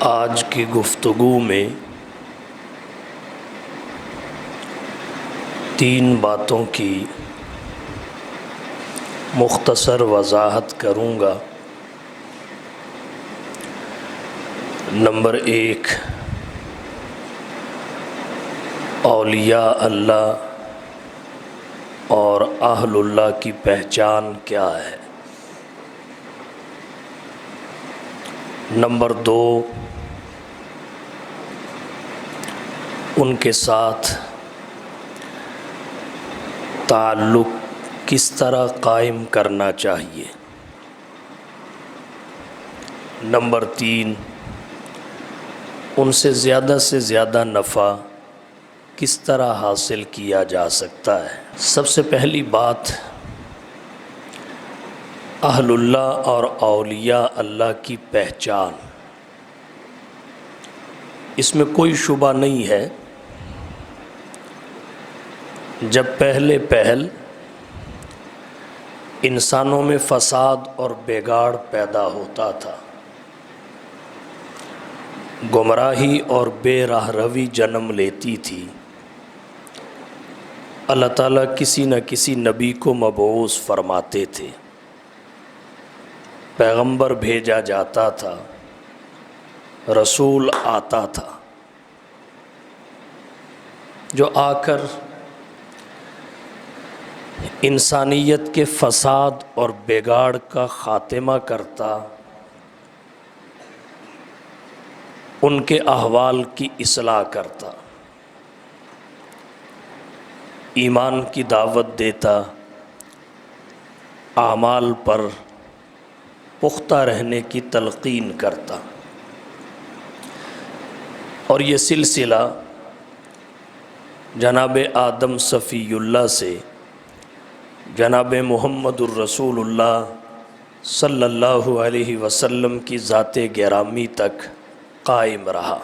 آج کی گفتگو میں تین باتوں کی مختصر وضاحت کروں گا۔ نمبر 1، اولیاء اللہ اور اہل اللہ کی پہچان کیا ہے۔ نمبر 2، ان کے ساتھ تعلق کس طرح قائم کرنا چاہیے۔ نمبر 3، ان سے زیادہ نفع کس طرح حاصل کیا جا سکتا ہے۔ سب سے پہلی بات، اہل اللہ اور اولیاء اللہ کی پہچان۔ اس میں کوئی شبہ نہیں ہے، جب پہل انسانوں میں فساد اور بگاڑ پیدا ہوتا تھا، گمراہی اور بے راہ روی جنم لیتی تھی، اللہ تعالیٰ کسی نہ کسی نبی کو مبعوث فرماتے تھے، پیغمبر بھیجا جاتا تھا، رسول آتا تھا، جو آ کر انسانیت کے فساد اور بگاڑ کا خاتمہ کرتا، ان کے احوال کی اصلاح کرتا، ایمان کی دعوت دیتا، اعمال پر پختہ رہنے کی تلقین کرتا۔ اور یہ سلسلہ جناب آدم صفی اللہ سے جناب محمد الرسول اللہ صلی اللہ علیہ وسلم کی ذات گرامی تک قائم رہا۔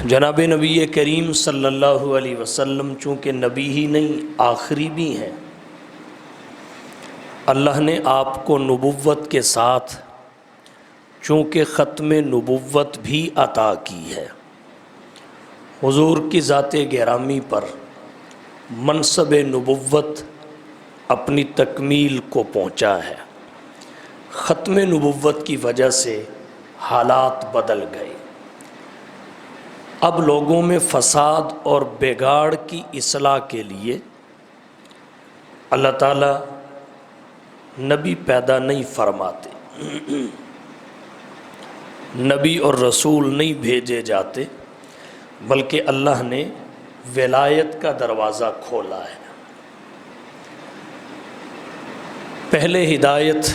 جناب نبی کریم صلی اللہ علیہ وسلم چونکہ نبی ہی نہیں آخری بھی ہیں، اللہ نے آپ کو نبوت کے ساتھ چونکہ ختم نبوت بھی عطا کی ہے، حضور کی ذات گرامی پر منصب نبوت اپنی تکمیل کو پہنچا ہے۔ ختم نبوت کی وجہ سے حالات بدل گئے، اب لوگوں میں فساد اور بگاڑ کی اصلاح کے لیے اللہ تعالیٰ نبی پیدا نہیں فرماتے، نبی اور رسول نہیں بھیجے جاتے، بلکہ اللہ نے ولایت کا دروازہ کھولا ہے۔ پہلے ہدایت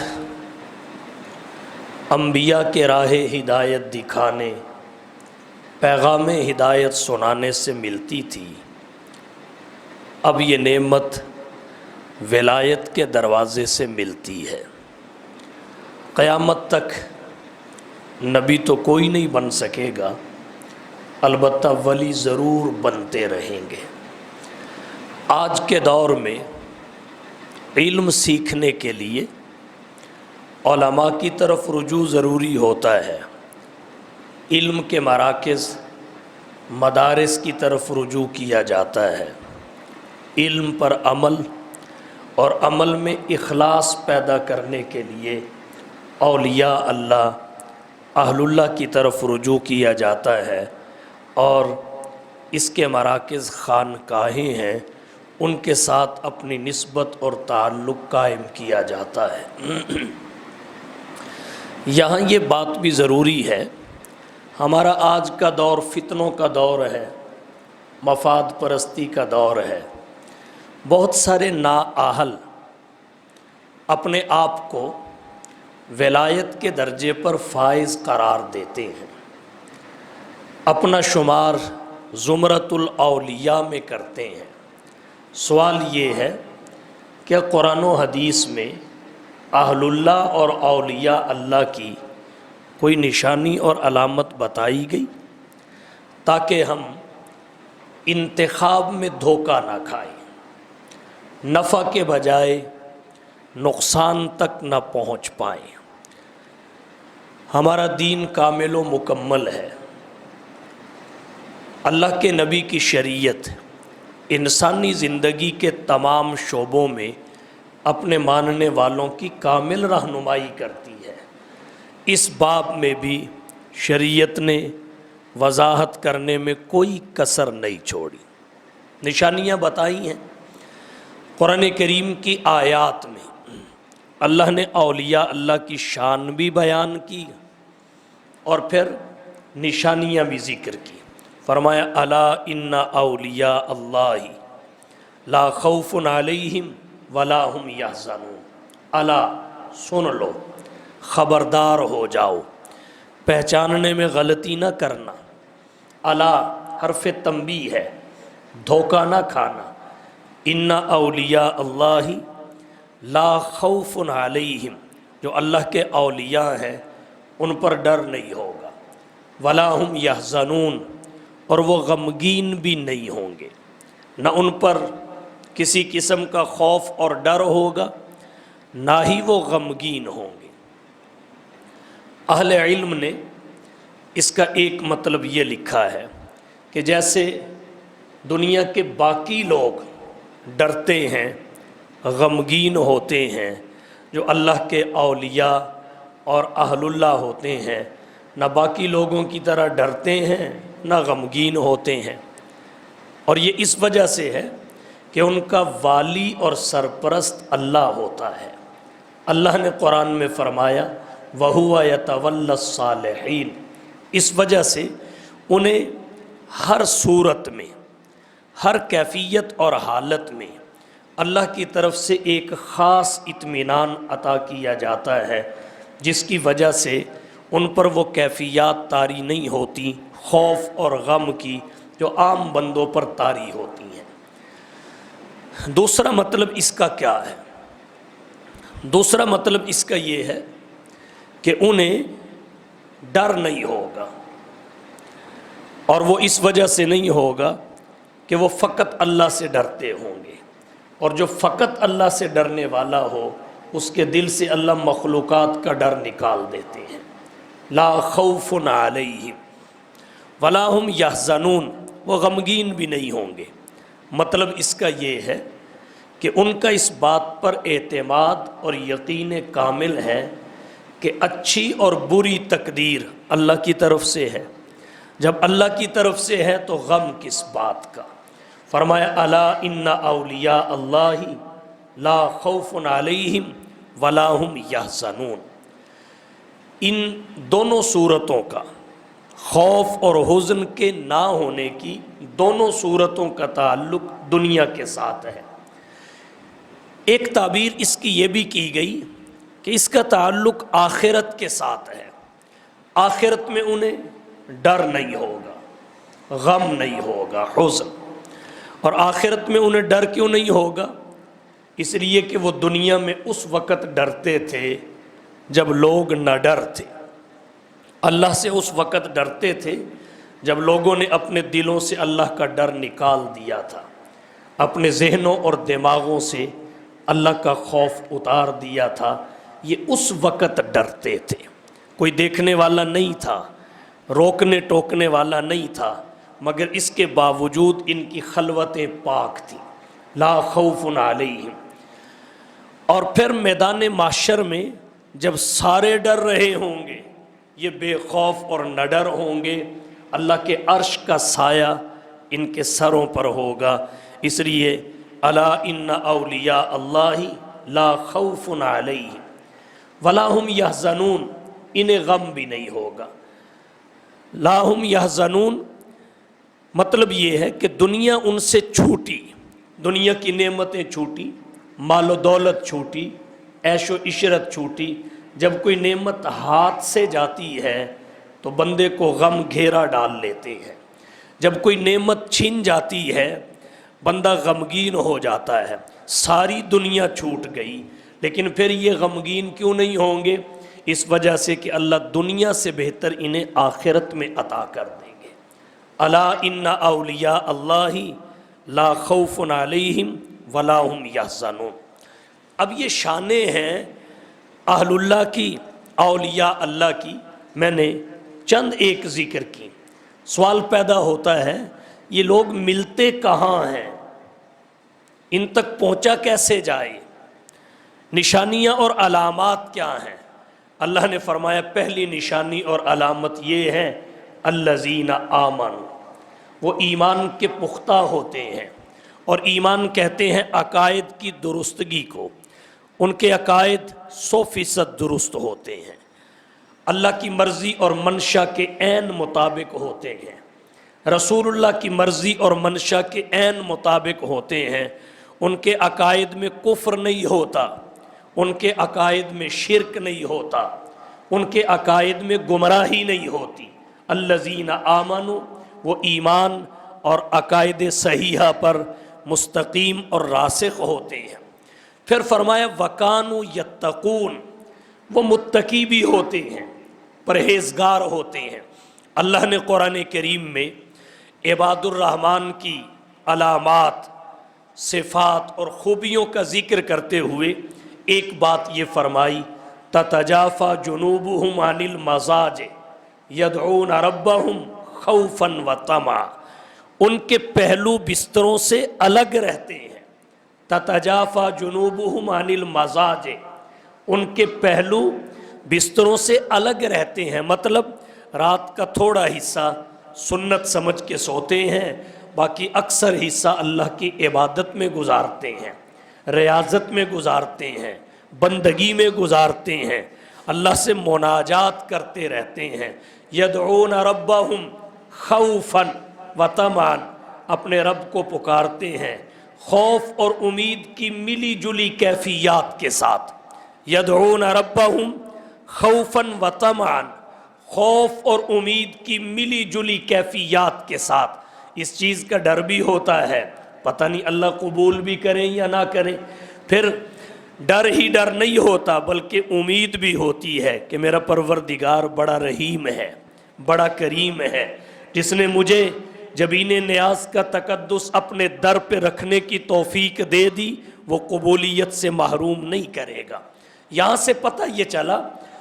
انبیاء کے راہ ہدایت دکھانے، پیغام ہدایت سنانے سے ملتی تھی، اب یہ نعمت ولایت کے دروازے سے ملتی ہے۔ قیامت تک نبی تو کوئی نہیں بن سکے گا، البتہ ولی ضرور بنتے رہیں گے۔ آج کے دور میں علم سیکھنے کے لیے علماء کی طرف رجوع ضروری ہوتا ہے، علم کے مراکز مدارس کی طرف رجوع کیا جاتا ہے، علم پر عمل اور عمل میں اخلاص پیدا کرنے کے لیے اولیاء اللہ اہل اللہ کی طرف رجوع کیا جاتا ہے، اور اس کے مراکز خانقاہیں ہیں، ان کے ساتھ اپنی نسبت اور تعلق قائم کیا جاتا ہے۔ یہاں یہ بات بھی ضروری ہے، ہمارا آج کا دور فتنوں کا دور ہے، مفاد پرستی کا دور ہے، بہت سارے نااہل اپنے آپ کو ولایت کے درجے پر فائز قرار دیتے ہیں، اپنا شمار زمرۃ الاولیاء میں کرتے ہیں۔ سوال یہ ہے کہ قرآن و حدیث میں اہل اللہ اور اولیاء اللہ کی کوئی نشانی اور علامت بتائی گئی تاکہ ہم انتخاب میں دھوکہ نہ کھائیں، نفع کے بجائے نقصان تک نہ پہنچ پائیں۔ ہمارا دین کامل و مکمل ہے۔ اللہ کے نبی کی شریعت انسانی زندگی کے تمام شعبوں میں اپنے ماننے والوں کی کامل رہنمائی کرتی ہے۔ اس باب میں بھی شریعت نے وضاحت کرنے میں کوئی کسر نہیں چھوڑی، نشانیاں بتائی ہیں۔ قرآن کریم کی آیات میں اللہ نے اولیاء اللہ کی شان بھی بیان کی اور پھر نشانیاں بھی ذکر کی۔ فرمایا الا ان اولیاء اللہ لا خوف علیہم ولا هم یحزنون۔ الا سن لو، خبردار ہو جاؤ، پہچاننے میں غلطی نہ کرنا۔ الا حرف تنبیہ ہے، دھوکہ نہ کھانا۔ ان اولیاء اللہ لا خوف علیہم، جو اللہ کے اولیاء ہیں ان پر ڈر نہیں ہوگا، ولا هم یحزنون، اور وہ غمگین بھی نہیں ہوں گے، نہ ان پر کسی قسم کا خوف اور ڈر ہوگا، نہ ہی وہ غمگین ہوں گے۔ اہل علم نے اس کا ایک مطلب یہ لکھا ہے کہ جیسے دنیا کے باقی لوگ ڈرتے ہیں، غمگین ہوتے ہیں، جو اللہ کے اولیاء اور اہل اللہ ہوتے ہیں، نہ باقی لوگوں کی طرح ڈرتے ہیں نہ غمگین ہوتے ہیں، اور یہ اس وجہ سے ہے کہ ان کا والی اور سرپرست اللہ ہوتا ہے۔ اللہ نے قرآن میں فرمایا وَهُوَ يَتَوَلَّى الصَّالِحِينَ، اس وجہ سے انہیں ہر صورت میں، ہر کیفیت اور حالت میں اللہ کی طرف سے ایک خاص اطمینان عطا کیا جاتا ہے، جس کی وجہ سے ان پر وہ کیفیات طاری نہیں ہوتی خوف اور غم کی جو عام بندوں پر طاری ہوتی ہیں۔ دوسرا مطلب اس کا کیا ہے؟ دوسرا مطلب اس کا یہ ہے کہ انہیں ڈر نہیں ہوگا، اور وہ اس وجہ سے نہیں ہوگا کہ وہ فقط اللہ سے ڈرتے ہوں گے، اور جو فقط اللہ سے ڈرنے والا ہو اس کے دل سے اللہ مخلوقات کا ڈر نکال دیتے ہیں۔ لا خوف علیہم ولا هم یحزنون، وہ غمگین بھی نہیں ہوں گے۔ مطلب اس کا یہ ہے کہ ان کا اس بات پر اعتماد اور یقین کامل ہے کہ اچھی اور بری تقدیر اللہ کی طرف سے ہے۔ جب اللہ کی طرف سے ہے تو غم کس بات کا؟ فرمایا الا ان اولیاء اللہ لا خوف علیہم ولا هم یحزنون۔ ان دونوں صورتوں کا، خوف اور حزن کے نہ ہونے کی دونوں صورتوں کا تعلق دنیا کے ساتھ ہے۔ ایک تعبیر اس کی یہ بھی کی گئی کہ اس کا تعلق آخرت کے ساتھ ہے۔ آخرت میں انہیں ڈر نہیں ہوگا، غم نہیں ہوگا، حزن۔ اور آخرت میں انہیں ڈر کیوں نہیں ہوگا؟ اس لیے کہ وہ دنیا میں اس وقت ڈرتے تھے جب لوگ نہ ڈر تھے۔ اللہ سے اس وقت ڈرتے تھے جب لوگوں نے اپنے دلوں سے اللہ کا ڈر نکال دیا تھا، اپنے ذہنوں اور دماغوں سے اللہ کا خوف اتار دیا تھا۔ یہ اس وقت ڈرتے تھے، کوئی دیکھنے والا نہیں تھا، روکنے ٹوکنے والا نہیں تھا، مگر اس کے باوجود ان کی خلوتیں پاک تھیں۔ لا خوف علیہم۔ اور پھر میدان محشر میں جب سارے ڈر رہے ہوں گے، یہ بے خوف اور نہ ڈر ہوں گے، اللہ کے عرش کا سایہ ان کے سروں پر ہوگا۔ اس لیے الا ان اولیاء اللہ لا خوف علیہم ولا هم یحزنون، انہیں غم بھی نہیں ہوگا۔ لا هم یحزنون مطلب یہ ہے کہ دنیا ان سے چھوٹی، دنیا کی نعمتیں چھوٹی، مال و دولت چھوٹی، عیش و عشرت چھوٹی۔ جب کوئی نعمت ہاتھ سے جاتی ہے تو بندے کو غم گھیرا ڈال لیتے ہیں۔ جب کوئی نعمت چھن جاتی ہے بندہ غمگین ہو جاتا ہے۔ ساری دنیا چھوٹ گئی لیکن پھر یہ غمگین کیوں نہیں ہوں گے؟ اس وجہ سے کہ اللہ دنیا سے بہتر انہیں آخرت میں عطا کر دیں گے۔ الا ان اولیاء اللہ لا خوف علیہم ولا هم یحزنون۔ اب یہ شانیں ہیں اہل اللہ کی، اولیاء اللہ کی، میں نے چند ایک ذکر کی۔ سوال پیدا ہوتا ہے یہ لوگ ملتے کہاں ہیں، ان تک پہنچا کیسے جائے، نشانیاں اور علامات کیا ہیں؟ اللہ نے فرمایا پہلی نشانی اور علامت یہ ہے الذین آمنوا، وہ ایمان کے پختہ ہوتے ہیں، اور ایمان کہتے ہیں عقائد کی درستگی کو، ان کے عقائد 100% درست ہوتے ہیں، اللہ کی مرضی اور منشا کے عین مطابق ہوتے ہیں، رسول اللہ کی مرضی اور منشا کے عین مطابق ہوتے ہیں، ان کے عقائد میں کفر نہیں ہوتا، ان کے عقائد میں شرک نہیں ہوتا، ان کے عقائد میں گمراہی نہیں ہوتی۔ الذین آمنوا، وہ ایمان اور عقائد صحیحہ پر مستقیم اور راسخ ہوتے ہیں۔ پھر فرمایا وَكَانُوا يَتَّقُونَ، وہ متقی بھی ہوتے ہیں، پرہیزگار ہوتے ہیں۔ اللہ نے قرآن کریم میں عباد الرحمن کی علامات، صفات اور خوبیوں کا ذکر کرتے ہوئے ایک بات یہ فرمائی تتجافی جنوبہم عن المضاجع یدعون ربہم خوفا وطمعا، ان کے پہلو بستروں سے الگ رہتے ہیں۔ تتجافی جنوبہم عن المضاجع، ان کے پہلو بستروں سے الگ رہتے ہیں، مطلب رات کا تھوڑا حصہ سنت سمجھ کے سوتے ہیں، باقی اکثر حصہ اللہ کی عبادت میں گزارتے ہیں، ریاضت میں گزارتے ہیں، بندگی میں گزارتے ہیں، اللہ سے مناجات کرتے رہتے ہیں۔ یدعون ربہم خوفا وطمعا، اپنے رب کو پکارتے ہیں خوف اور امید کی ملی جلی کیفیات کے ساتھ۔ یدعون ربہم خوفا وطمعا، خوف اور امید کی ملی جلی کیفیات کے ساتھ۔ اس چیز کا ڈر بھی ہوتا ہے، پتہ نہیں اللہ قبول بھی کریں یا نہ کریں، پھر ڈر ہی ڈر نہیں ہوتا بلکہ امید بھی ہوتی ہے کہ میرا پروردگار بڑا رحیم ہے، بڑا کریم ہے، جس نے مجھے جبین نیاز کا تقدس اپنے در پہ رکھنے کی توفیق دے دی، وہ قبولیت سے محروم نہیں کرے گا۔ یہاں سے پتہ یہ چلا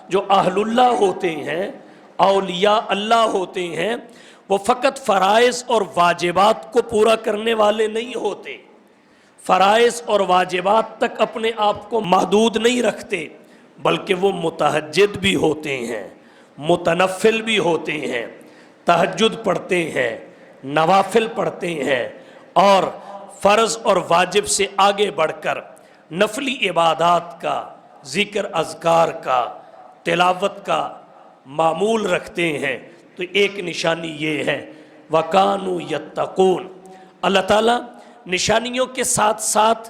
جو اہل اللہ ہوتے ہیں، اولیاء اللہ ہوتے ہیں، وہ فقط فرائض اور واجبات کو پورا کرنے والے نہیں ہوتے، فرائض اور واجبات تک اپنے آپ کو محدود نہیں رکھتے، بلکہ وہ متہجد بھی ہوتے ہیں، متنفل بھی ہوتے ہیں، تہجد پڑھتے ہیں، نوافل پڑھتے ہیں، اور فرض اور واجب سے آگے بڑھ کر نفلی عبادات کا، ذکر اذکار کا، تلاوت کا معمول رکھتے ہیں۔ تو ایک نشانی یہ ہے وَكَانُوا يَتَّقُونَ۔ اللہ تعالیٰ نشانیوں کے ساتھ ساتھ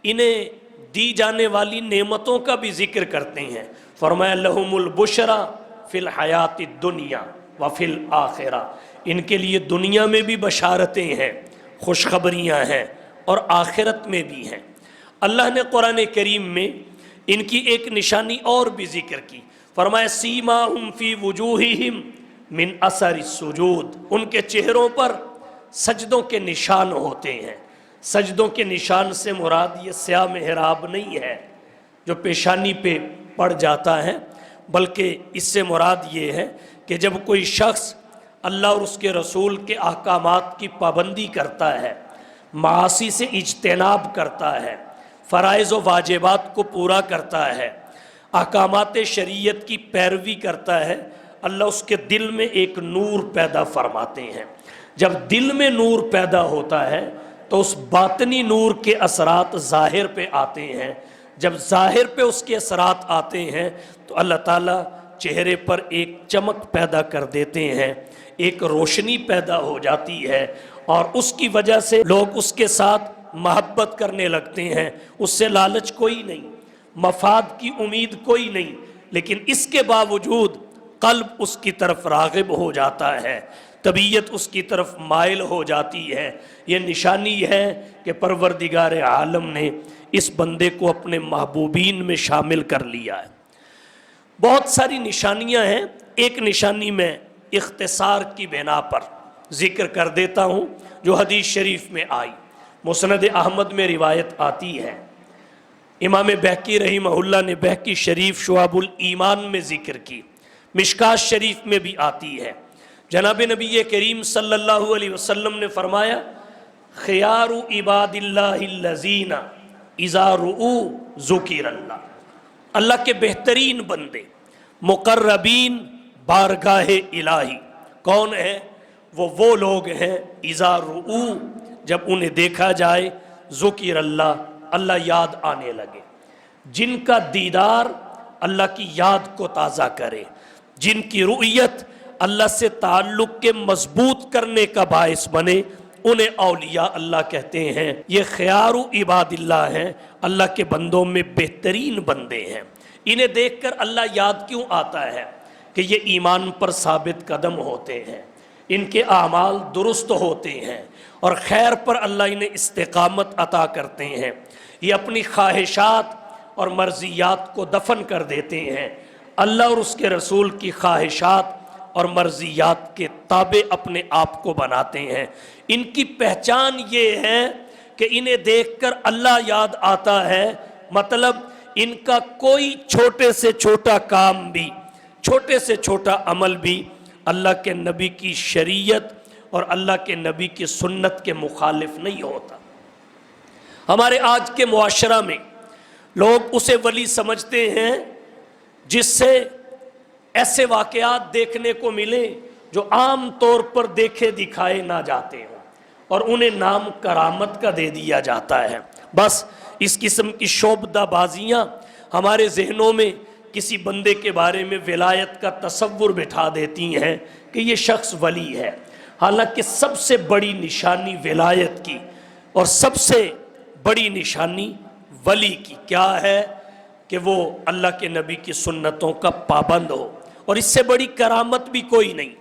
انہیں دی جانے والی نعمتوں کا بھی ذکر کرتے ہیں۔ فرمایا لَهُمُ الْبُشْرَى فِي الْحَيَاةِ الدُّنْيَا وَفِي الْآخِرَةِ، ان کے لیے دنیا میں بھی بشارتیں ہیں، خوشخبریاں ہیں، اور آخرت میں بھی ہیں۔ اللہ نے قرآن کریم میں ان کی ایک نشانی اور بھی ذکر کی، فرمایا سیماہم فی وجوہہم من اثر السجود، ان کے چہروں پر سجدوں کے نشان ہوتے ہیں۔ سجدوں کے نشان سے مراد یہ سیاہ محراب نہیں ہے جو پیشانی پہ پڑ جاتا ہے، بلکہ اس سے مراد یہ ہے کہ جب کوئی شخص اللہ اور اس کے رسول کے احکامات کی پابندی کرتا ہے، معاصی سے اجتناب کرتا ہے، فرائض و واجبات کو پورا کرتا ہے، احکامات شریعت کی پیروی کرتا ہے، اللہ اس کے دل میں ایک نور پیدا فرماتے ہیں۔ جب دل میں نور پیدا ہوتا ہے تو اس باطنی نور کے اثرات ظاہر پہ آتے ہیں، جب ظاہر پہ اس کے اثرات آتے ہیں تو اللہ تعالیٰ چہرے پر ایک چمک پیدا کر دیتے ہیں، ایک روشنی پیدا ہو جاتی ہے، اور اس کی وجہ سے لوگ اس کے ساتھ محبت کرنے لگتے ہیں۔ اس سے لالچ کوئی نہیں، مفاد کی امید کوئی نہیں، لیکن اس کے باوجود قلب اس کی طرف راغب ہو جاتا ہے، طبیعت اس کی طرف مائل ہو جاتی ہے۔ یہ نشانی ہے کہ پروردگار عالم نے اس بندے کو اپنے محبوبین میں شامل کر لیا ہے۔ بہت ساری نشانیاں ہیں، ایک نشانی میں اختصار کی بنا پر ذکر کر دیتا ہوں جو حدیث شریف میں آئی، مسند احمد میں روایت آتی ہے، امام بہقی رحمہ اللہ نے بہقی شریف شعب الایمان میں ذکر کی۔ مشکات شریف میں بھی آتی ہے۔ جناب نبی کریم صلی اللہ علیہ وسلم نے فرمایا خیار عباد اللہ الذین اذا رؤوا ذکر اللہ، اللہ کے بہترین بندے مقربین بارگاہ الہی کون ہیں؟ وہ لوگ ہیں اذا رؤوا، جب انہیں دیکھا جائے، ذکر اللہ، اللہ یاد آنے لگے، جن کا دیدار اللہ کی یاد کو تازہ کرے، جن کی رؤیت اللہ سے تعلق کے مضبوط کرنے کا باعث بنے، انہیں اولیاء اللہ کہتے ہیں۔ یہ خیار عباد اللہ ہیں، اللہ کے بندوں میں بہترین بندے ہیں۔ انہیں دیکھ کر اللہ یاد کیوں آتا ہے؟ کہ یہ ایمان پر ثابت قدم ہوتے ہیں، ان کے اعمال درست ہوتے ہیں، اور خیر پر اللہ انہیں استقامت عطا کرتے ہیں۔ یہ اپنی خواہشات اور مرضیات کو دفن کر دیتے ہیں، اللہ اور اس کے رسول کی خواہشات اور مرضیات کے تابع اپنے آپ کو بناتے ہیں۔ ان کی پہچان یہ ہے کہ انہیں دیکھ کر اللہ یاد آتا ہے، مطلب ان کا کوئی چھوٹے سے چھوٹا کام بھی، چھوٹے سے چھوٹا عمل بھی اللہ کے نبی کی شریعت اور اللہ کے نبی کی سنت کے مخالف نہیں ہوتا۔ ہمارے آج کے معاشرہ میں لوگ اسے ولی سمجھتے ہیں جس سے ایسے واقعات دیکھنے کو ملے جو عام طور پر دیکھے دکھائے نہ جاتے ہوں، اور انہیں نام کرامت کا دے دیا جاتا ہے۔ بس اس قسم کی شعبدہ بازیاں ہمارے ذہنوں میں کسی بندے کے بارے میں ولایت کا تصور بٹھا دیتی ہیں کہ یہ شخص ولی ہے، حالانکہ سب سے بڑی نشانی ولایت کی اور سب سے بڑی نشانی ولی کی کیا ہے؟ کہ وہ اللہ کے نبی کی سنتوں کا پابند ہو، اور اس سے بڑی کرامت بھی کوئی نہیں۔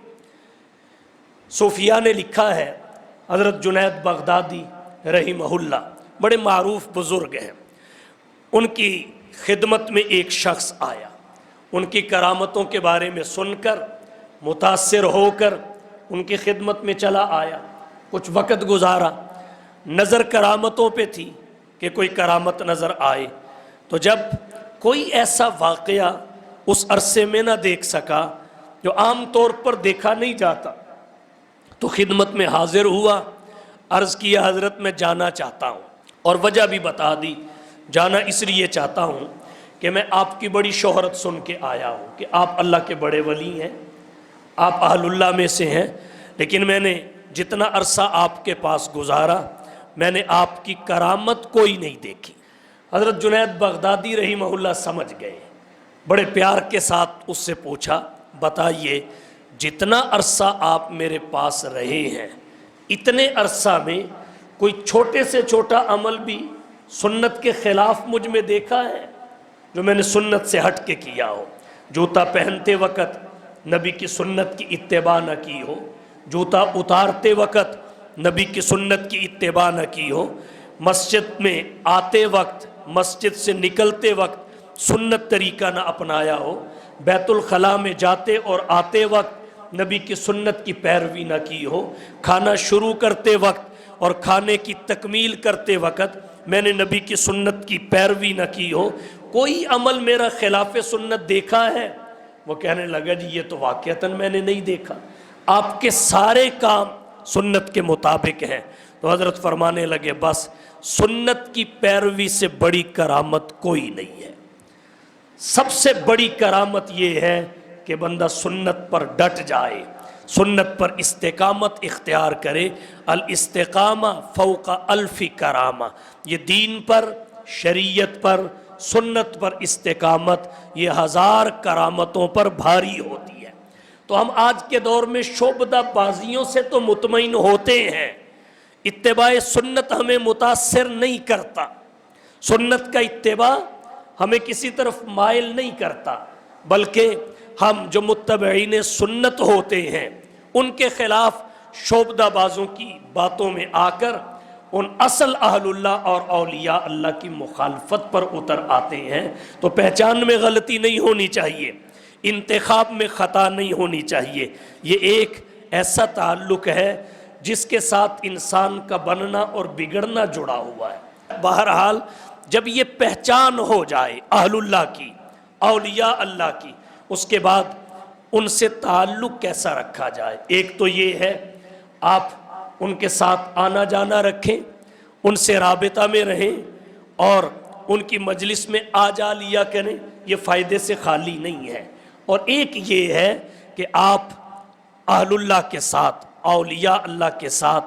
صوفیاء نے لکھا ہے، حضرت جنید بغدادی رحمہ اللہ بڑے معروف بزرگ ہیں، ان کی خدمت میں ایک شخص آیا، ان کی کرامتوں کے بارے میں سن کر متاثر ہو کر ان کی خدمت میں چلا آیا، کچھ وقت گزارا، نظر کرامتوں پہ تھی کہ کوئی کرامت نظر آئے، تو جب کوئی ایسا واقعہ اس عرصے میں نہ دیکھ سکا جو عام طور پر دیکھا نہیں جاتا، تو خدمت میں حاضر ہوا، عرض کیا حضرت میں جانا چاہتا ہوں، اور وجہ بھی بتا دی، جانا اس لیے چاہتا ہوں کہ میں آپ کی بڑی شہرت سن کے آیا ہوں کہ آپ اللہ کے بڑے ولی ہیں، آپ اہل اللہ میں سے ہیں، لیکن میں نے جتنا عرصہ آپ کے پاس گزارا میں نے آپ کی کرامت کوئی نہیں دیکھی۔ حضرت جنید بغدادی رحمہ اللہ سمجھ گئے، بڑے پیار کے ساتھ اس سے پوچھا بتائیے جتنا عرصہ آپ میرے پاس رہے ہیں اتنے عرصہ میں کوئی چھوٹے سے چھوٹا عمل بھی سنت کے خلاف مجھ میں دیکھا ہے جو میں نے سنت سے ہٹ کے کیا ہو؟ جوتا پہنتے وقت نبی کی سنت کی اتباع نہ کی ہو، جوتا اتارتے وقت نبی کی سنت کی اتباع نہ کی ہو، مسجد میں آتے وقت مسجد سے نکلتے وقت سنت طریقہ نہ اپنایا ہو، بیت الخلاء میں جاتے اور آتے وقت نبی کی سنت کی پیروی نہ کی ہو، کھانا شروع کرتے وقت اور کھانے کی تکمیل کرتے وقت میں نے نبی کی سنت کی پیروی نہ کی ہو، کوئی عمل میرا خلاف سنت دیکھا ہے؟ وہ کہنے لگا جی یہ تو واقعتاً میں نے نہیں دیکھا، آپ کے سارے کام سنت کے مطابق ہیں۔ تو حضرت فرمانے لگے بس سنت کی پیروی سے بڑی کرامت کوئی نہیں ہے، سب سے بڑی کرامت یہ ہے کہ بندہ سنت پر ڈٹ جائے، سنت پر استقامت اختیار کرے۔ الاستقامہ فوق الف کرامہ، یہ دین پر، شریعت پر، سنت پر استقامت یہ 1000 کرامتوں پر بھاری ہوتی ہے۔ تو ہم آج کے دور میں شعبدہ بازیوں سے تو مطمئن ہوتے ہیں، اتباع سنت ہمیں متاثر نہیں کرتا، سنت کا اتباع ہمیں کسی طرف مائل نہیں کرتا، بلکہ ہم جو متبعین سنت ہوتے ہیں ان کے خلاف شعبدہ بازوں کی باتوں میں آ کر ان اصل اہل اللہ اور اولیاء اللہ کی مخالفت پر اتر آتے ہیں۔ تو پہچان میں غلطی نہیں ہونی چاہیے، انتخاب میں خطا نہیں ہونی چاہیے، یہ ایک ایسا تعلق ہے جس کے ساتھ انسان کا بننا اور بگڑنا جڑا ہوا ہے۔ بہرحال جب یہ پہچان ہو جائے اہل اللہ کی، اولیاء اللہ کی، اس کے بعد ان سے تعلق کیسا رکھا جائے؟ ایک تو یہ ہے آپ ان کے ساتھ آنا جانا رکھیں، ان سے رابطہ میں رہیں اور ان کی مجلس میں آ جا لیا کریں، یہ فائدے سے خالی نہیں ہے۔ اور ایک یہ ہے کہ آپ اہل اللہ کے ساتھ، اولیاء اللہ کے ساتھ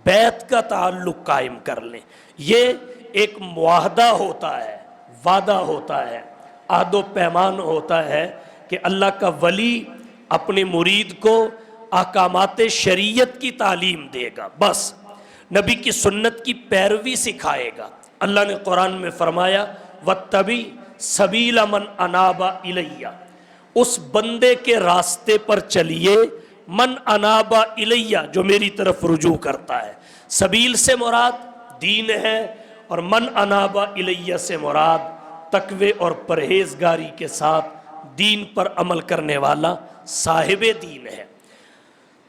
بیعت کا تعلق قائم کر لیں۔ یہ ایک معاہدہ ہوتا ہے، وعدہ ہوتا ہے، عہد و پیمان ہوتا ہے کہ اللہ کا ولی اپنے مرید کو احکامات شریعت کی تعلیم دے گا، بس نبی کی سنت کی پیروی سکھائے گا۔ اللہ نے قرآن میں فرمایا وَاتَّبِعْ سَبِيلَ مَنْ أَنَابَ إِلَيَّ، اس بندے کے راستے پر چلیے، من انابا الیہ، جو میری طرف رجوع کرتا ہے۔ سبیل سے مراد دین ہے، اور من انابا الیہ سے مراد تقوی اور پرہیزگاری کے ساتھ دین پر عمل کرنے والا صاحب دین ہے۔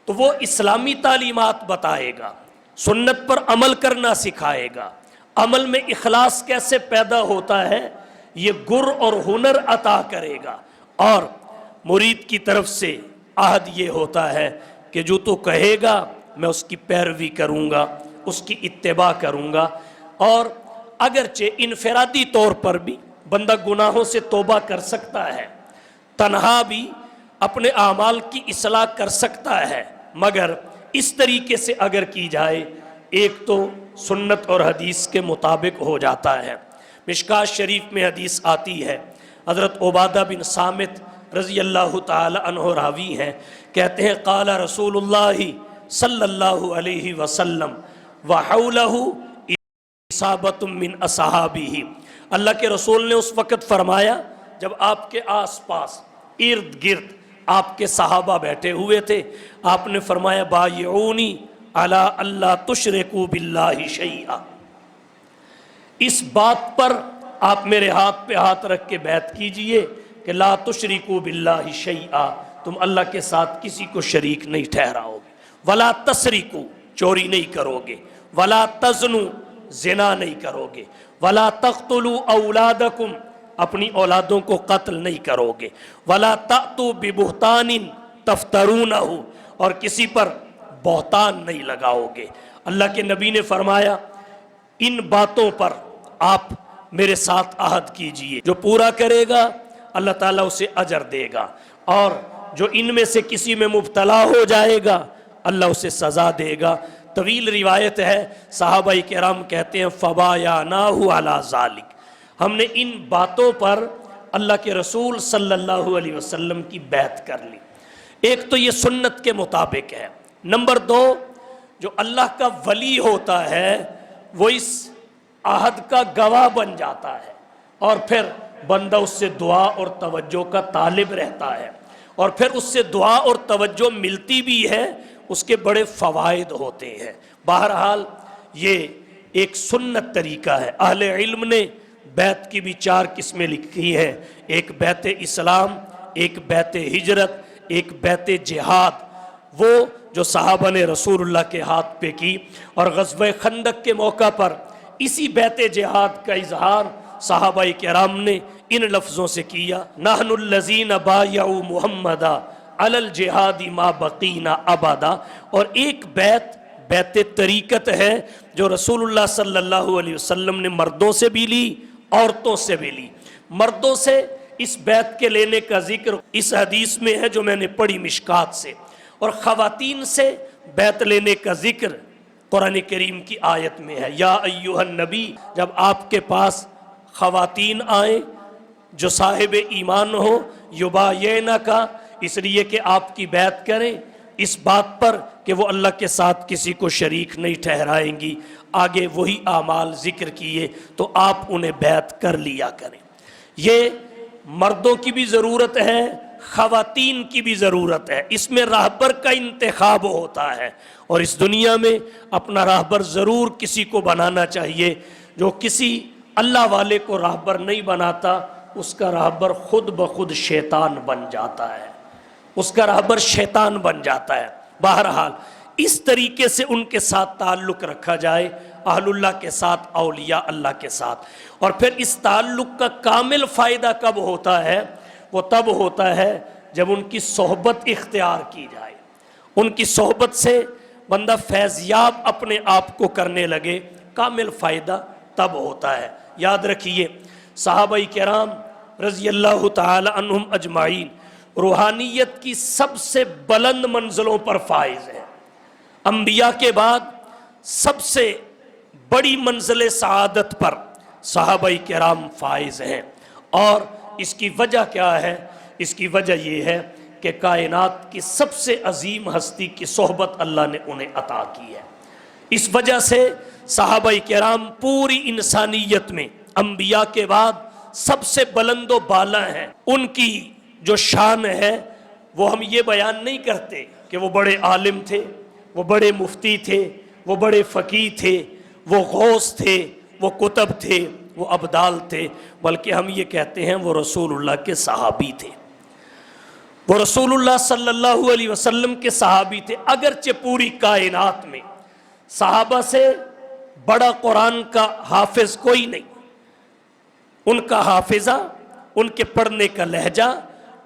تو وہ اسلامی تعلیمات بتائے گا، سنت پر عمل کرنا سکھائے گا، عمل میں اخلاص کیسے پیدا ہوتا ہے یہ گر اور ہنر عطا کرے گا، اور مرید کی طرف سے عہد یہ ہوتا ہے کہ جو تو کہے گا میں اس کی پیروی کروں گا، اس کی اتباع کروں گا۔ اور اگرچہ انفرادی طور پر بھی بندہ گناہوں سے توبہ کر سکتا ہے، تنہا بھی اپنے اعمال کی اصلاح کر سکتا ہے، مگر اس طریقے سے اگر کی جائے ایک تو سنت اور حدیث کے مطابق ہو جاتا ہے۔ مشکوٰۃ شریف میں حدیث آتی ہے، حضرت عبادہ بن صامت رضی اللہ تعالی عنہ راوی ہیں، کہتے ہیں قال رسول اللہ صلی اللہ علیہ وسلم وحولہ اصابۃ من اصحابہ، اللہ کے رسول نے اس وقت فرمایا جب آپ کے آس پاس ارد گرد آپ کے صحابہ بیٹھے ہوئے تھے، آپ نے فرمایا بایعونی علی اللہ تشرکوا باللہ شیئا، اس بات پر آپ میرے ہاتھ پہ ہاتھ رکھ کے بیعت کیجئے کہ لا تشرکوا باللہ شیئا، تم اللہ کے ساتھ کسی کو شریک نہیں ٹھہراؤ گے، ولا تسرقوا، چوری نہیں کرو گے، ولا تزنوا، زنا نہیں کرو گے، ولا تقتلوا اولادکم، اپنی اولادوں کو قتل نہیں کرو گے، ولا تأتوا ببہتان تفترونہ، اور کسی پر بہتان نہیں لگاؤ گے۔ اللہ کے نبی نے فرمایا ان باتوں پر آپ میرے ساتھ عہد کیجئے، جو پورا کرے گا اللہ تعالیٰ اسے اجر دے گا، اور جو ان میں سے کسی میں مبتلا ہو جائے گا اللہ اسے سزا دے گا۔ طویل روایت ہے، صحابہ کرام کہتے ہیں فبایعناہ علی ذالک، ہم نے ان باتوں پر اللہ کے رسول صلی اللہ علیہ وسلم کی بیعت کر لی۔ ایک تو یہ سنت کے مطابق ہے۔ نمبر دو، جو اللہ کا ولی ہوتا ہے وہ اس عہد کا گواہ بن جاتا ہے، اور پھر بندہ اس سے دعا اور توجہ کا طالب رہتا ہے، اور پھر اس سے دعا اور توجہ ملتی بھی ہے، اس کے بڑے فوائد ہوتے ہیں۔ بہرحال یہ ایک سنت طریقہ ہے۔ اہل علم نے بیعت کی بھی 4 قسمیں لکھی ہیں، ایک بیعت اسلام، ایک بیعت ہجرت، ایک بیعت جہاد، وہ جو صحابہ نے رسول اللہ کے ہاتھ پہ کی، اور غزوہ خندق کے موقع پر اسی بیعت جہاد کا اظہار صحابہ کرام نے ان لفظوں سے کیا، نحن الذین بایعوا محمدا علی الجہاد ما بقینا ابدا۔ اور ایک بیعت طریقت ہے جو رسول اللہ صلی اللہ علیہ وسلم نے مردوں سے بھی لی، عورتوں سے بھی لی۔ مردوں سے اس بیعت کے لینے کا ذکر اس حدیث میں ہے جو میں نے پڑھی مشکوٰۃ سے، اور خواتین سے بیعت لینے کا ذکر قرآن کریم کی آیت میں ہے، یا ایہا النبی، جب آپ کے پاس خواتین آئیں جو صاحب ایمان ہو، یبایعنک، اس لیے کہ آپ کی بیعت کریں اس بات پر کہ وہ اللہ کے ساتھ کسی کو شریک نہیں ٹھہرائیں گی۔ آگے وہی اعمال ذکر کیے تو آپ انہیں بیعت کر لیا کریں۔ یہ مردوں کی بھی ضرورت ہے، خواتین کی بھی ضرورت ہے، اس میں راہبر کا انتخاب ہوتا ہے، اور اس دنیا میں اپنا راہبر ضرور کسی کو بنانا چاہیے۔ جو کسی اللہ والے کو راہبر نہیں بناتا اس کا راہبر خود بخود شیطان بن جاتا ہے، اس کا راہبر شیطان بن جاتا ہے۔ بہرحال اس طریقے سے ان کے ساتھ تعلق رکھا جائے، اہل اللہ کے ساتھ، اولیاء اللہ کے ساتھ۔ اور پھر اس تعلق کا کامل فائدہ کب ہوتا ہے؟ وہ تب ہوتا ہے جب ان کی صحبت اختیار کی جائے، ان کی صحبت سے بندہ فیضیاب اپنے آپ کو کرنے لگے، کامل فائدہ تب ہوتا ہے۔ یاد رکھیے صحابہ کرام رضی اللہ تعالی عنہم اجمعین روحانیت کی سب سے بلند منزلوں پر فائز ہیں۔ انبیاء کے بعد سب سے بڑی منزل سعادت پر صحابہ کرام فائز ہیں، اور اس کی وجہ کیا ہے؟ اس کی وجہ یہ ہے کہ کائنات کی سب سے عظیم ہستی کی صحبت اللہ نے انہیں عطا کی ہے۔ اس وجہ سے صحابہ کرام پوری انسانیت میں انبیاء کے بعد سب سے بلند و بالا ہیں۔ ان کی جو شان ہے وہ ہم یہ بیان نہیں کرتے کہ وہ بڑے عالم تھے، وہ بڑے مفتی تھے، وہ بڑے فقیہ تھے، وہ غوث تھے، وہ کتب تھے، وہ ابدال تھے، بلکہ ہم یہ کہتے ہیں وہ رسول اللہ کے صحابی تھے، وہ رسول اللہ صلی اللہ علیہ وسلم کے صحابی تھے۔ اگرچہ پوری کائنات میں صحابہ سے بڑا قرآن کا حافظ کوئی نہیں، ان کا حافظہ، ان کے پڑھنے کا لہجہ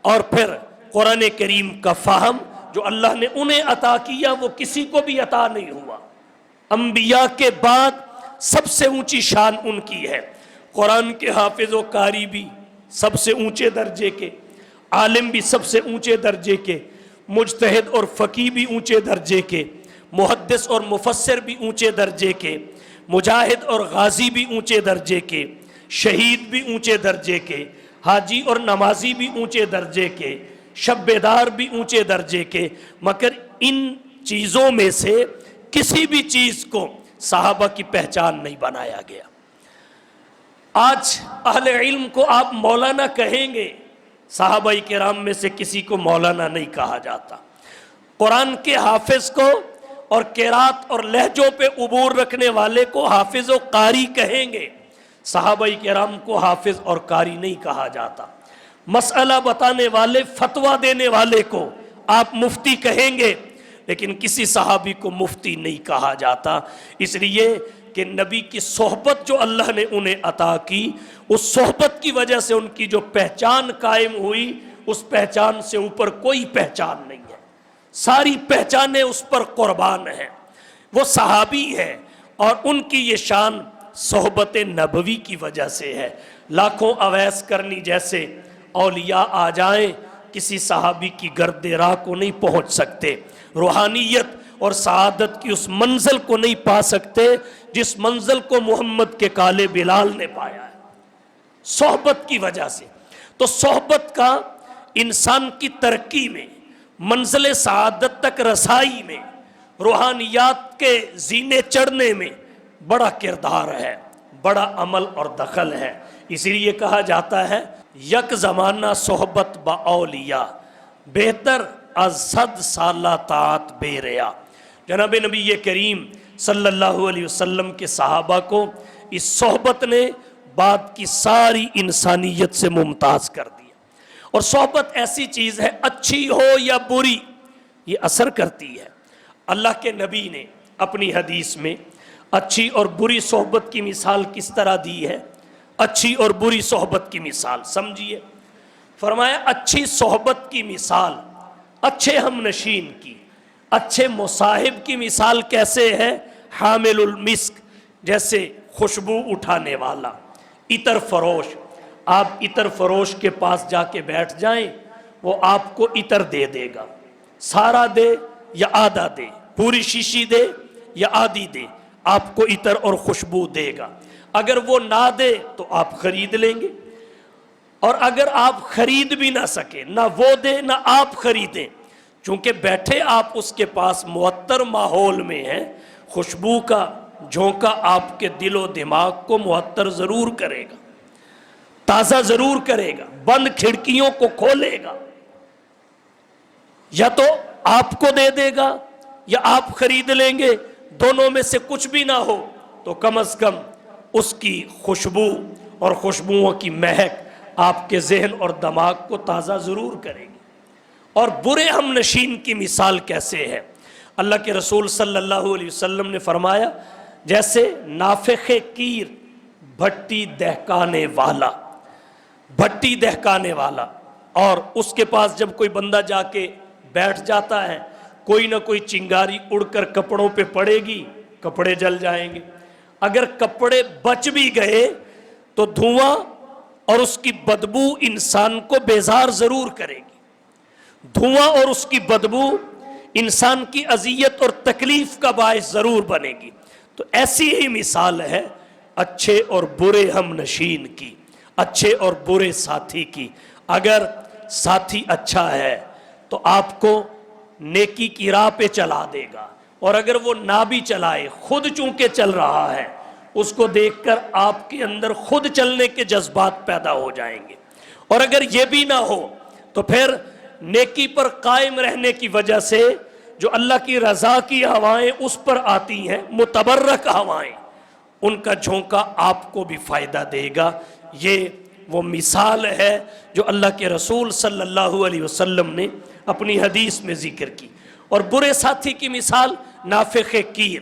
اور پھر قرآن کریم کا فہم جو اللہ نے انہیں عطا کیا وہ کسی کو بھی عطا نہیں ہوا۔ انبیاء کے بعد سب سے اونچی شان ان کی ہے۔ قرآن کے حافظ و قاری بھی سب سے اونچے درجے کے، عالم بھی سب سے اونچے درجے کے، مجتہد اور فقیہ بھی اونچے درجے کے، محدث اور مفسر بھی اونچے درجے کے، مجاہد اور غازی بھی اونچے درجے کے، شہید بھی اونچے درجے کے، حاجی اور نمازی بھی اونچے درجے کے، شب بیدار بھی اونچے درجے کے، مگر ان چیزوں میں سے کسی بھی چیز کو صحابہ کی پہچان نہیں بنایا گیا۔ آج اہل علم کو آپ مولانا کہیں گے، صحابہ کرام میں سے کسی کو مولانا نہیں کہا جاتا۔ قرآن کے حافظ کو اور قرات اور لہجوں پہ عبور رکھنے والے کو حافظ و قاری کہیں گے، صحابہ کرام کو حافظ اور قاری نہیں کہا جاتا۔ مسئلہ بتانے والے، فتویٰ دینے والے کو آپ مفتی کہیں گے، لیکن کسی صحابی کو مفتی نہیں کہا جاتا، اس لیے کہ نبی کی صحبت جو اللہ نے انہیں عطا کی، اس صحبت کی وجہ سے ان کی جو پہچان قائم ہوئی، اس پہچان سے اوپر کوئی پہچان نہیں ہے، ساری پہچانیں اس پر قربان ہیں۔ وہ صحابی ہے اور ان کی یہ شان صحبت نبوی کی وجہ سے ہے۔ لاکھوں اویس کرنی جیسے اولیاء آ جائیں، کسی صحابی کی گرد راہ کو نہیں پہنچ سکتے، روحانیت اور سعادت کی اس منزل کو نہیں پا سکتے جس منزل کو محمد کے کالے بلال نے پایا ہے، صحبت کی وجہ سے۔ تو صحبت کا انسان کی ترقی میں، منزل سعادت تک رسائی میں، روحانیات کے زینے چڑھنے میں بڑا کردار ہے، بڑا عمل اور دخل ہے۔ اسی لیے کہا جاتا ہے یک زمانہ صحبت با اولیاء بہتر از 100 سالہ طاعت بے ریا۔ جناب نبی کریم صلی اللہ علیہ وسلم کے صحابہ کو اس صحبت نے بعد کی ساری انسانیت سے ممتاز کر دیا۔ اور صحبت ایسی چیز ہے، اچھی ہو یا بری، یہ اثر کرتی ہے۔ اللہ کے نبی نے اپنی حدیث میں اچھی اور بری صحبت کی مثال کس طرح دی ہے؟ اچھی اور بری صحبت کی مثال سمجھیے۔ فرمایا اچھی صحبت کی مثال اچھے ہم نشین کی، اچھے مصاحب کی مثال کیسے ہے؟ حامل المسک، جیسے خوشبو اٹھانے والا، عطر فروش۔ آپ عطر فروش کے پاس جا کے بیٹھ جائیں، وہ آپ کو عطر دے دے گا، سارا دے یا آدھا دے، پوری شیشی دے یا آدھی دے، آپ کو عطر اور خوشبو دے گا۔ اگر وہ نہ دے تو آپ خرید لیں گے، اور اگر آپ خرید بھی نہ سکے، نہ وہ دے نہ آپ خریدیں، چونکہ بیٹھے آپ اس کے پاس معطر ماحول میں ہیں، خوشبو کا جھونکا آپ کے دل و دماغ کو معطر ضرور کرے گا، تازہ ضرور کرے گا، بند کھڑکیوں کو کھولے گا۔ یا تو آپ کو دے دے گا یا آپ خرید لیں گے، دونوں میں سے کچھ بھی نہ ہو تو کم از کم اس کی خوشبو اور خوشبوؤں کی مہک آپ کے ذہن اور دماغ کو تازہ ضرور کرے گی۔ اور برے ہم نشین کی مثال کیسے ہے؟ اللہ کے رسول صلی اللہ علیہ وسلم نے فرمایا جیسے نافخ کیر، بھٹی دہکانے والا، بھٹی دہکانے والا، اور اس کے پاس جب کوئی بندہ جا کے بیٹھ جاتا ہے، کوئی نہ کوئی چنگاری اڑ کر کپڑوں پہ پڑے گی، کپڑے جل جائیں گے۔ اگر کپڑے بچ بھی گئے تو دھواں اور اس کی بدبو انسان کو بیزار ضرور کرے گی، دھواں اور اس کی بدبو انسان کی اذیت اور تکلیف کا باعث ضرور بنے گی۔ تو ایسی ہی مثال ہے اچھے اور برے ہم نشین کی، اچھے اور برے ساتھی کی۔ اگر ساتھی اچھا ہے تو آپ کو نیکی کی راہ پہ چلا دے گا، اور اگر وہ نہ بھی چلائے، خود چونکہ چل رہا ہے، اس کو دیکھ کر آپ کے اندر خود چلنے کے جذبات پیدا ہو جائیں گے۔ اور اگر یہ بھی نہ ہو تو پھر نیکی پر قائم رہنے کی وجہ سے جو اللہ کی رضا کی ہوائیں اس پر آتی ہیں، متبرک ہوائیں، ان کا جھونکا آپ کو بھی فائدہ دے گا۔ یہ وہ مثال ہے جو اللہ کے رسول صلی اللہ علیہ وسلم نے اپنی حدیث میں ذکر کی۔ اور برے ساتھی کی مثال نافخ کیر،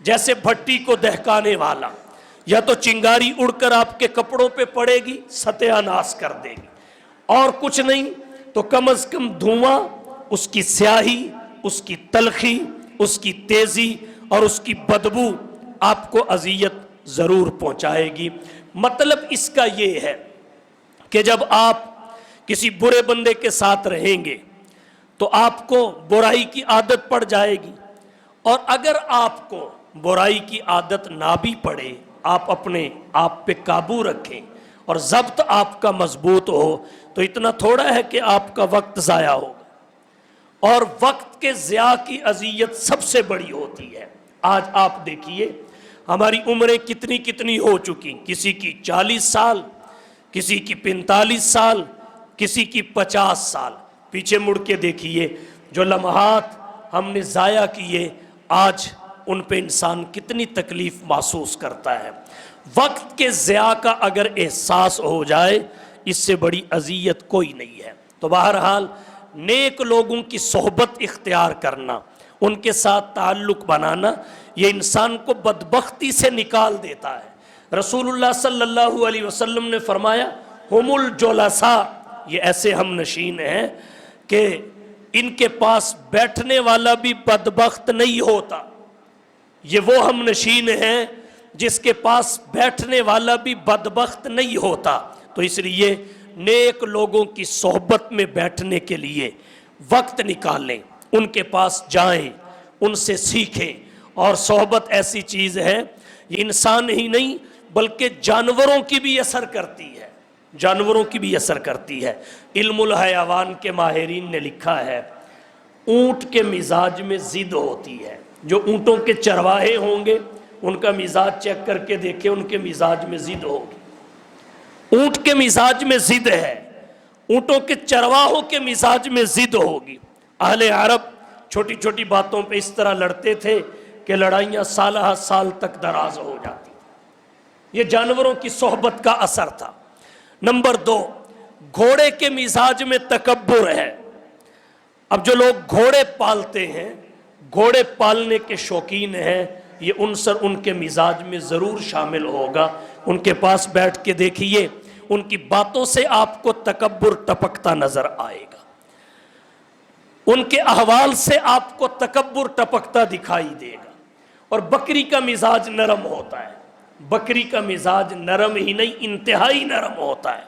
جیسے بھٹی کو دہکانے والا، یا تو چنگاری اڑ کر آپ کے کپڑوں پہ پڑے گی، ستیہ ناش کر دے گی، اور کچھ نہیں تو کم از کم دھواں، اس کی سیاہی، اس کی تلخی، اس کی تیزی اور اس کی بدبو آپ کو اذیت ضرور پہنچائے گی۔ مطلب اس کا یہ ہے کہ جب آپ کسی برے بندے کے ساتھ رہیں گے تو آپ کو برائی کی عادت پڑ جائے گی، اور اگر آپ کو برائی کی عادت نہ بھی پڑے، آپ اپنے آپ پہ قابو رکھیں اور ضبط آپ کا مضبوط ہو، تو اتنا تھوڑا ہے کہ آپ کا وقت ضائع ہوگا، اور وقت کے ضیاع کی اذیت سب سے بڑی ہوتی ہے۔ آج آپ دیکھیے ہماری عمریں کتنی کتنی ہو چکی، کسی کی 40 سال، کسی کی 45 سال، کسی کی 50 سال۔ پیچھے مڑ کے دیکھیے جو لمحات ہم نے ضائع کیے، آج ان پہ انسان کتنی تکلیف محسوس کرتا ہے۔ وقت کے ضیاع کا اگر احساس ہو جائے، اس سے بڑی اذیت کوئی نہیں ہے۔ تو بہرحال نیک لوگوں کی صحبت اختیار کرنا، ان کے ساتھ تعلق بنانا، یہ انسان کو بدبختی سے نکال دیتا ہے۔ رسول اللہ صلی اللہ علیہ وسلم نے فرمایا، ہم الجلساء، یہ ایسے ہم نشین ہیں کہ ان کے پاس بیٹھنے والا بھی بدبخت نہیں ہوتا۔ یہ وہ ہم نشین ہیں جس کے پاس بیٹھنے والا بھی بدبخت نہیں ہوتا۔ تو اس لیے نیک لوگوں کی صحبت میں بیٹھنے کے لیے وقت نکالیں، ان کے پاس جائیں، ان سے سیکھیں۔ اور صحبت ایسی چیز ہے، یہ انسان ہی نہیں بلکہ جانوروں کی بھی اثر کرتی ہے، جانوروں کی بھی اثر کرتی ہے۔ علم الحیوان کے ماہرین نے لکھا ہے، اونٹ کے مزاج میں ضد ہوتی ہے۔ جو اونٹوں کے چرواہے ہوں گے، ان کا مزاج چیک کر کے دیکھیں، ان کے مزاج میں ضد ہوگی۔ اونٹ کے مزاج میں ضد ہے، اونٹوں کے چرواہوں کے مزاج میں ضد ہوگی۔ اہل عرب چھوٹی چھوٹی باتوں پہ اس طرح لڑتے تھے کہ لڑائیاں سالہ سال تک دراز ہو جاتی۔ یہ جانوروں کی صحبت کا اثر تھا۔ نمبر 2، گھوڑے کے مزاج میں تکبر ہے۔ اب جو لوگ گھوڑے پالتے ہیں، گھوڑے پالنے کے شوقین ہیں، یہ عنصر ان کے مزاج میں ضرور شامل ہوگا۔ ان کے پاس بیٹھ کے دیکھیے، ان کی باتوں سے آپ کو تکبر ٹپکتا نظر آئے گا، ان کے احوال سے آپ کو تکبر ٹپکتا دکھائی دے گا۔ اور بکری کا مزاج نرم ہوتا ہے، بکری کا مزاج نرم ہی نہیں، انتہائی نرم ہوتا ہے۔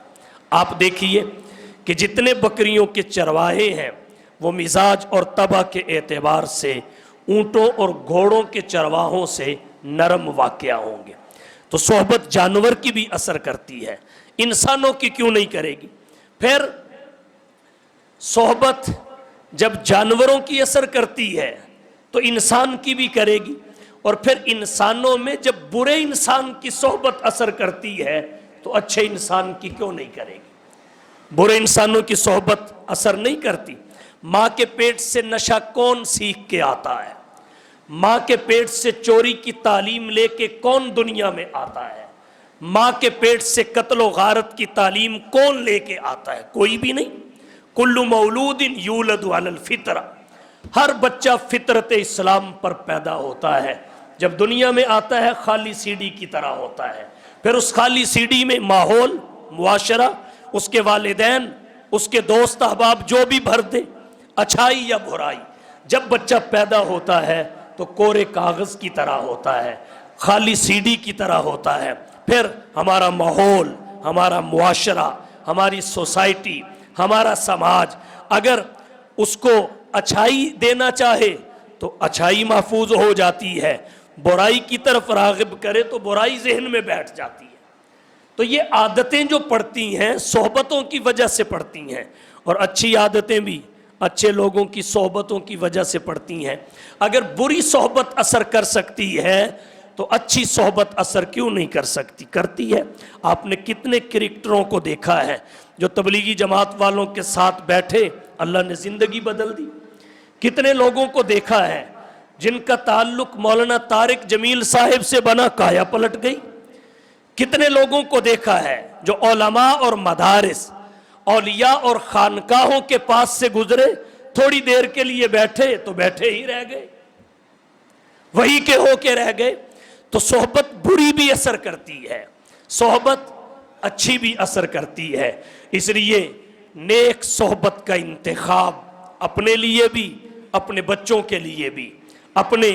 آپ دیکھیے کہ جتنے بکریوں کے چرواہے ہیں، وہ مزاج اور طبع کے اعتبار سے اونٹوں اور گھوڑوں کے چرواہوں سے نرم واقع ہوں گے۔ تو صحبت جانور کی بھی اثر کرتی ہے، انسانوں کی کیوں نہیں کرے گی؟ پھر صحبت جب جانوروں کی اثر کرتی ہے تو انسان کی بھی کرے گی، اور پھر انسانوں میں جب برے انسان کی صحبت اثر کرتی ہے تو اچھے انسان کی کیوں نہیں کرے گی؟ برے انسانوں کی صحبت اثر نہیں کرتی۔ ماں کے پیٹ سے نشہ کون سیکھ کے آتا ہے؟ ماں کے پیٹ سے چوری کی تعلیم لے کے کون دنیا میں آتا ہے؟ ماں کے پیٹ سے قتل و غارت کی تعلیم کون لے کے آتا ہے؟ کوئی بھی نہیں۔ کل مولود یولد علی الفطرہ، ہر بچہ فطرت اسلام پر پیدا ہوتا ہے۔ جب دنیا میں آتا ہے خالی سی ڈی کی طرح ہوتا ہے، پھر اس خالی سی ڈی میں ماحول، معاشرہ، اس کے والدین، اس کے دوست احباب جو بھی بھر دے، اچھائی یا برائی۔ جب بچہ پیدا ہوتا ہے تو کورے کاغذ کی طرح ہوتا ہے، خالی سی ڈی کی طرح ہوتا ہے۔ پھر ہمارا ماحول، ہمارا معاشرہ، ہماری سوسائٹی، ہمارا سماج اگر اس کو اچھائی دینا چاہے تو اچھائی محفوظ ہو جاتی ہے، برائی کی طرف راغب کرے تو برائی ذہن میں بیٹھ جاتی ہے۔ تو یہ عادتیں جو پڑتی ہیں صحبتوں کی وجہ سے پڑتی ہیں، اور اچھی عادتیں بھی اچھے لوگوں کی صحبتوں کی وجہ سے پڑتی ہیں۔ اگر بری صحبت اثر کر سکتی ہے تو اچھی صحبت اثر کیوں نہیں کر سکتی؟ کرتی ہے۔ آپ نے کتنے کرکٹروں کو دیکھا ہے جو تبلیغی جماعت والوں کے ساتھ بیٹھے اللہ نے زندگی بدل دی۔ کتنے لوگوں کو دیکھا ہے جن کا تعلق مولانا طارق جمیل صاحب سے بنا، کایا پلٹ گئی۔ کتنے لوگوں کو دیکھا ہے جو علماء اور مدارس، اولیاء اور خانقاہوں کے پاس سے گزرے، تھوڑی دیر کے لیے بیٹھے تو بیٹھے ہی رہ گئے، وہی کے ہو کے رہ گئے۔ تو صحبت بری بھی اثر کرتی ہے، صحبت اچھی بھی اثر کرتی ہے۔ اس لیے نیک صحبت کا انتخاب اپنے لیے بھی، اپنے بچوں کے لیے بھی، اپنے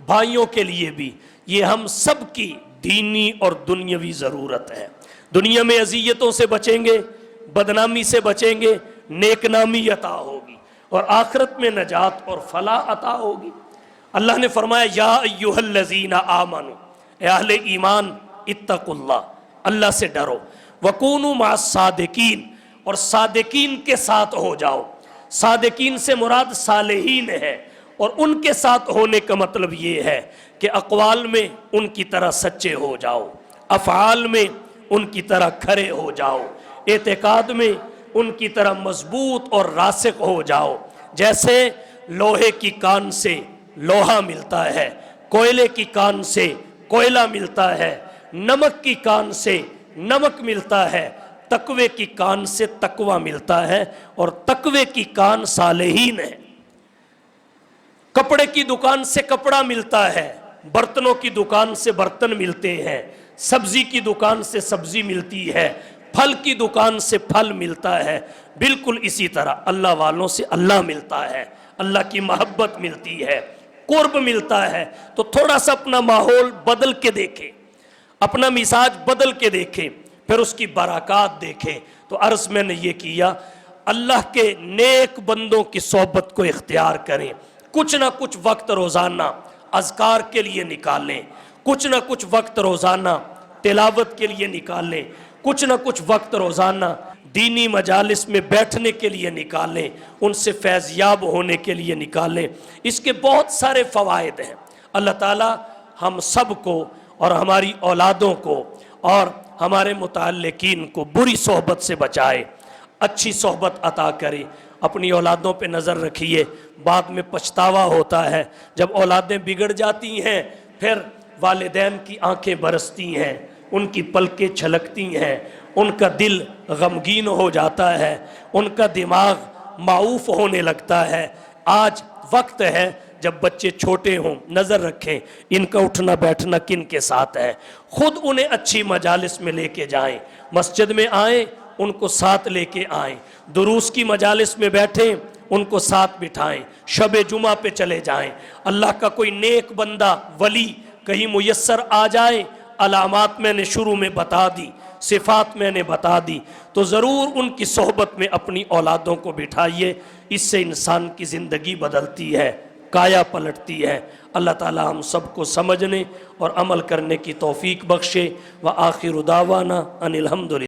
بھائیوں کے لیے بھی، یہ ہم سب کی دینی اور دنیاوی ضرورت ہے۔ دنیا میں اذیتوں سے بچیں گے، بدنامی سے بچیں گے، نیک نامی عطا ہوگی، اور آخرت میں نجات اور فلاح عطا ہوگی۔ اللہ نے فرمایا یا ایھا الذین آمنوا، اے اہل ایمان، اتقوا اللہ، اللہ سے ڈرو، وکونوا مع الصادقین، اور صادقین کے ساتھ ہو جاؤ۔ صادقین سے مراد صالحین ہے، اور ان کے ساتھ ہونے کا مطلب یہ ہے کہ اقوال میں ان کی طرح سچے ہو جاؤ، افعال میں ان کی طرح کھرے ہو جاؤ، اعتقاد میں ان کی طرح مضبوط اور راسخ ہو جاؤ۔ جیسے لوہے کی کان سے لوہا ملتا ہے، کوئلے کی کان سے کوئلہ ملتا ہے، نمک کی کان سے نمک ملتا ہے، تقوی کی کان سے تقوی ملتا ہے، اور تقوی کی کان صالحین ہے۔ کپڑے کی دکان سے کپڑا ملتا ہے، برتنوں کی دکان سے برتن ملتے ہیں، سبزی کی دکان سے سبزی ملتی ہے، پھل کی دکان سے پھل ملتا ہے۔ بالکل اسی طرح اللہ والوں سے اللہ ملتا ہے، اللہ کی محبت ملتی ہے، قرب ملتا ہے۔ تو تھوڑا سا اپنا ماحول بدل کے دیکھیں، اپنا مزاج بدل کے دیکھیں، پھر اس کی برکات دیکھیں۔ تو عرض میں نے یہ کیا، اللہ کے نیک بندوں کی صحبت کو اختیار کریں، کچھ نہ کچھ وقت روزانہ اذکار کے لیے نکالیں، کچھ نہ کچھ وقت روزانہ تلاوت کے لیے نکالیں، کچھ نہ کچھ وقت روزانہ دینی مجالس میں بیٹھنے کے لیے نکالیں، ان سے فیض یاب ہونے کے لیے نکالیں۔ اس کے بہت سارے فوائد ہیں۔ اللہ تعالی ہم سب کو اور ہماری اولادوں کو اور ہمارے متعلقین کو بری صحبت سے بچائے، اچھی صحبت عطا کرے۔ اپنی اولادوں پہ نظر رکھیے، بعد میں پچھتاوا ہوتا ہے جب اولادیں بگڑ جاتی ہیں، پھر والدین کی آنکھیں برستی ہیں، ان کی پلکیں چھلکتی ہیں، ان کا دل غمگین ہو جاتا ہے، ان کا دماغ معوف ہونے لگتا ہے۔ آج وقت ہے جب بچے چھوٹے ہوں، نظر رکھیں ان کا اٹھنا بیٹھنا کن کے ساتھ ہے، خود انہیں اچھی مجالس میں لے کے جائیں، مسجد میں آئیں ان کو ساتھ لے کے آئیں، دروس کی مجالس میں بیٹھیں ان کو ساتھ بٹھائیں، شب جمعہ پہ چلے جائیں۔ اللہ کا کوئی نیک بندہ ولی کہیں میسر آ جائے، علامات میں نے شروع میں بتا دی، صفات میں نے بتا دی، تو ضرور ان کی صحبت میں اپنی اولادوں کو بٹھائیے۔ اس سے انسان کی زندگی بدلتی ہے، کایا پلٹتی ہے۔ اللہ تعالی ہم سب کو سمجھنے اور عمل کرنے کی توفیق بخشے۔ وآخر دعوانا ان الحمدللہ۔